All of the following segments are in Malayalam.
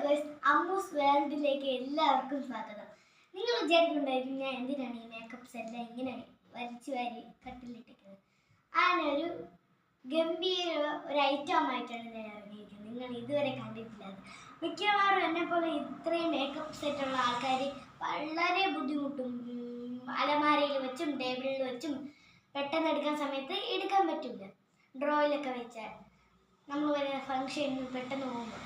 ഗൈസ്, അമ്മൂസ് വേൾഡിലേക്ക് എല്ലാവർക്കും സ്വാഗതം. നിങ്ങൾ വിചാരിക്കുന്നുണ്ടായിരിക്കും ഞാൻ എന്തിനാണ് ഈ മേക്കപ്സ് എല്ലാം ഇങ്ങനെ വലിച്ചു വാരി കട്ടിലിട്ടിരിക്കുന്നത്. അതിനൊരു ഗംഭീര ഒരു ഐറ്റമായിട്ടാണ് ഞാൻ ഇറങ്ങിയിരിക്കുന്നത്. നിങ്ങൾ ഇതുവരെ കണ്ടിട്ടില്ല. മിക്കവാറും എന്നെ പോലെ ഇത്രയും മേക്കപ്പ് സെറ്റുള്ള ആൾക്കാർ വളരെ ബുദ്ധിമുട്ടും. അലമാരയിൽ വെച്ചും ടേബിളിൽ വെച്ചും പെട്ടെന്ന് എടുക്കാൻ സമയത്ത് എടുക്കാൻ പറ്റില്ല. ഡ്രോയിലൊക്കെ വെച്ചാൽ നമ്മൾ ഒരു ഫംഗ്ഷനിൽ പെട്ടെന്ന് പോകുമ്പോൾ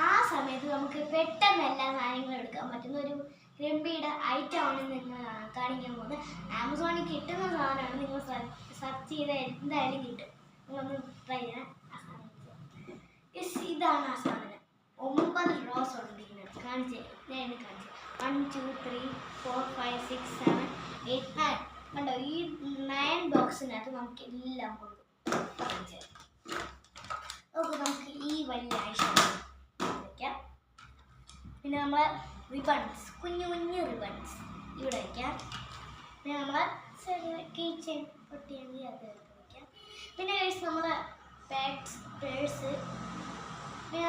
ആ സമയത്ത് നമുക്ക് പെട്ടെന്ന് എല്ലാ സാധനങ്ങളും എടുക്കാൻ പറ്റുന്ന ഒരു ഗംഭീര ഐറ്റമാണ് നിങ്ങൾ കാണിക്കാൻ പോകുന്നത്. ആമസോണിൽ കിട്ടുന്ന സാധനമാണ്. നിങ്ങൾ സെർച്ച് ചെയ്താൽ എന്തായാലും കിട്ടും. നിങ്ങളൊന്ന് ട്രൈ ചെയ്യാൻ ആ സാധനം. ഇതാണ് ആ സാധനം. 9 റോസ് ഉണ്ട് ഇതിനകത്ത്. കാണിച്ചേ, ഞാൻ കാണിച്ചു. 1 2 3 4 5 6 7 8 9. കണ്ടോ, ഈ 9 ബോക്സിനകത്ത് നമുക്ക് എല്ലാം കൊടുക്കും. കാണിച്ചു ഓക്കെ, നമുക്ക് ഈ വലിയ ഐഷാഡോ വയ്ക്കാം. പിന്നെ നമ്മളെ റിബൺസ്, കുഞ്ഞു കുഞ്ഞു റിബൺസ് ഇവിടെ വയ്ക്കാം. പിന്നെ നമ്മളെ ചെറിയ കീച്ചെയിൻ പൊട്ടിയാണെങ്കിൽ അത് എടുത്ത് വയ്ക്കാം. പിന്നെ നമ്മളെ ബാഗ്സ്, പേഴ്സ്, പിന്നെ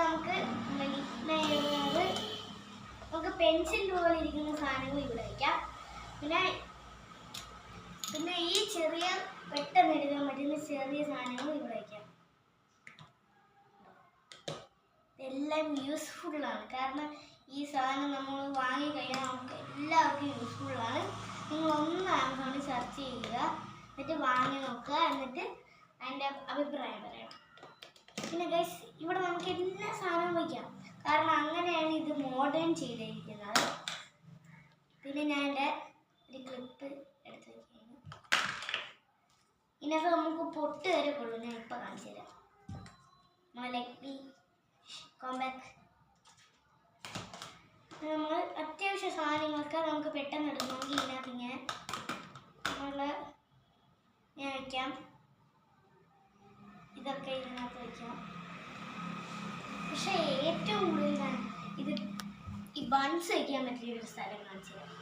നമുക്ക് പെൻസിൽ പോലെ ഇരിക്കുന്ന സാധനങ്ങൾ ഇവിടെ വയ്ക്കാം. പിന്നെ ഈ ചെറിയ പെട്ടെന്ന് എടുക്കാൻ പറ്റുന്ന ചെറിയ സാധനങ്ങൾ ഇവിടെ വയ്ക്കാം. എല്ലാം യൂസ്ഫുള്ളാണ്. കാരണം ഈ സാധനം നമ്മൾ വാങ്ങിക്കഴിഞ്ഞാൽ നമുക്ക് എല്ലാവർക്കും യൂസ്ഫുള്ളാണ്. നിങ്ങളൊന്ന് ആമസോണിൽ സെർച്ച് ചെയ്യുക, എന്നിട്ട് വാങ്ങി നോക്കുക, എന്നിട്ട് അതിൻ്റെ അഭിപ്രായം പറയണം. പിന്നെ ഗൈസ്, ഇവിടെ നമുക്ക് എല്ലാ സാധനവും വയ്ക്കാം. കാരണം അങ്ങനെയാണ് ഇത് മോഡേൺ ചെയ്തിരിക്കുന്നത്. പിന്നെ ഞാൻ എൻ്റെ ഒരു ക്ലിപ്പ് എടുത്ത് വയ്ക്കുന്നു. ഇതിനകത്ത് നമുക്ക് പൊട്ട് വരെ കൊള്ളു. ഞാൻ ഇപ്പോൾ കാണിച്ചു തരാം. നമ്മൾ അത്യാവശ്യ സാധനങ്ങളൊക്കെ നമുക്ക് പെട്ടെന്ന് എടുക്കണമെങ്കിൽ ഇതിനകത്ത് ഇങ്ങനെ ഞാൻ വയ്ക്കാം. ഇതൊക്കെ ഇതിനകത്ത് വയ്ക്കാം. പക്ഷേ ഏറ്റവും കൂടുതൽ ഇത് ഈ ബൺസ് വയ്ക്കാൻ പറ്റിയ ഒരു സ്ഥലം കാണിച്ചു തരാം.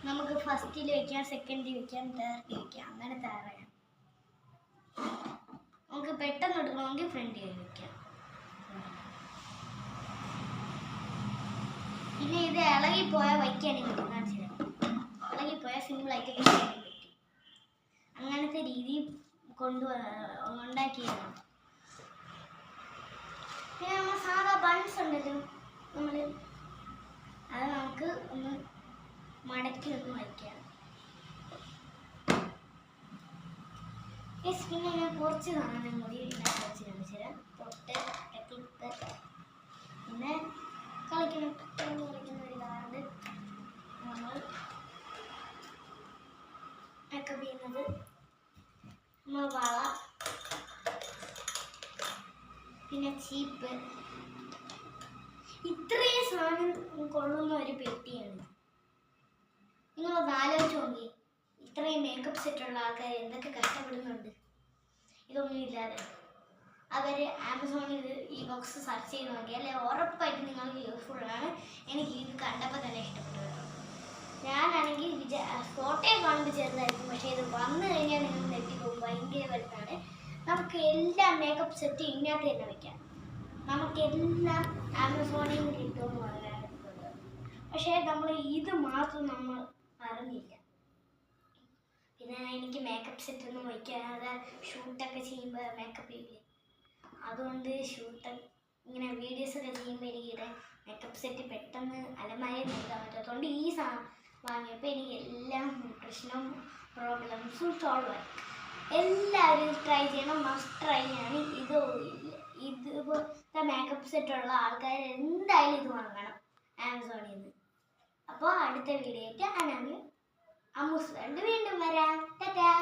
നമുക്ക് ഫസ്റ്റിൽ വയ്ക്കാം, സെക്കൻഡിൽ വയ്ക്കാം, തേർഡിൽ വയ്ക്കാം. അങ്ങനെ തയ്യാറാണ്. നമുക്ക് പെട്ടെന്ന് എടുക്കണമെങ്കിൽ ഫ്രണ്ടിൽ വയ്ക്കാം. പിന്നെ ഇത് ഇളകിപ്പോയാൽ വയ്ക്കാനും പറ്റും. കാണിച്ചു തരാം. ഇളകിപ്പോയാൽ സിമ്പിളായിട്ട് വയ്ക്കാനും പറ്റും. അങ്ങനത്തെ രീതി ഉണ്ടാക്കിയതാണ്. പിന്നെ നമ്മൾ സാധാ ബൺസ് ഉണ്ടല്ലോ, അത് നമുക്ക് ഒന്ന് മടക്കി ഒന്ന് വയ്ക്കാം. പിന്നെ ഞാൻ കുറച്ച് സാധനം കൂടി ഇതിനകത്ത് വെച്ച് കാണിച്ചു തരാം. പൊട്ട്, ക്ലിപ്പ്, പിന്നെ കളിക്കുന്ന ഒരു കാർഡ്, നമ്മൾ മേക്കപ്പ് ചെയ്യുന്നത്, നമ്മൾ വള, പിന്നെ ചീപ്പ്. ഇത്രയും സാധനം കൊള്ളുന്ന ഒരു പെട്ടിയാണ്. നിങ്ങളൊന്ന് ആലോചിച്ച് നോക്കി, ഇത്രയും മേക്കപ്പ് സെറ്റുള്ള ആൾക്കാർ എന്തൊക്കെ കഷ്ടപ്പെടുന്നുണ്ട് ഇതൊന്നും ഇല്ലാതെ. അവർ ആമസോണിൽ ഈ ബോക്സ് സെർച്ച് ചെയ്ത് നോക്കിയാൽ ഉറപ്പായിട്ട് നിങ്ങൾക്ക് യൂസ്ഫുള്ളാണ്. എനിക്ക് ഇത് കണ്ടപ്പോൾ തന്നെ ഇഷ്ടപ്പെട്ടു. ഞാനാണെങ്കിൽ ഫോട്ടോയെ കാണുമ്പോൾ ചെറുതായിരിക്കും, പക്ഷേ ഇത് വന്നു കഴിഞ്ഞാൽ നിങ്ങൾ നെറ്റിപ്പോകും. ഭയങ്കര വലുതാണ്. നമുക്ക് എല്ലാ മേക്കപ്പ് സെറ്റും ഇതിനകത്ത് തന്നെ വയ്ക്കാം. നമുക്കെല്ലാം ആമസോണിൽ നിന്ന് കിട്ടുമെന്ന് പറയാറുണ്ട്. പക്ഷേ നമ്മൾ ഇത് മാത്രം നമ്മൾ അറിഞ്ഞില്ല. പിന്നെ എനിക്ക് മേക്കപ്പ് സെറ്റൊന്നും വയ്ക്കാതെ ഷൂട്ടൊക്കെ ചെയ്യുമ്പോൾ മേക്കപ്പ് ചെയ്യില്ലേ, അതുകൊണ്ട് ഇങ്ങനെ വീഡിയോസൊക്കെ ചെയ്യുമ്പോൾ എനിക്കിവിടെ മേക്കപ്പ് സെറ്റ് പെട്ടെന്ന് അലമാരയിൽ നിർത്താൻ പറ്റാത്തതുകൊണ്ട് ഈ വാങ്ങിയപ്പോൾ എനിക്ക് എല്ലാ പ്രശ്നവും പ്രോബ്ലംസും സോൾവ് ആയി. എല്ലാവരും ട്രൈ ചെയ്യണം, മസ്റ്റ് ട്രൈ ആണ്. ഇതുപോലത്തെ മേക്കപ്പ് സെറ്റുള്ള ആൾക്കാർ എന്തായാലും ഇത് വാങ്ങണം ആമസോണിൽ നിന്ന്. അപ്പോൾ അടുത്ത വീഡിയോ ആയിട്ട് അമ്മൂസ് വേൾഡ് വീണ്ടും വരാം. ടാറ്റാ.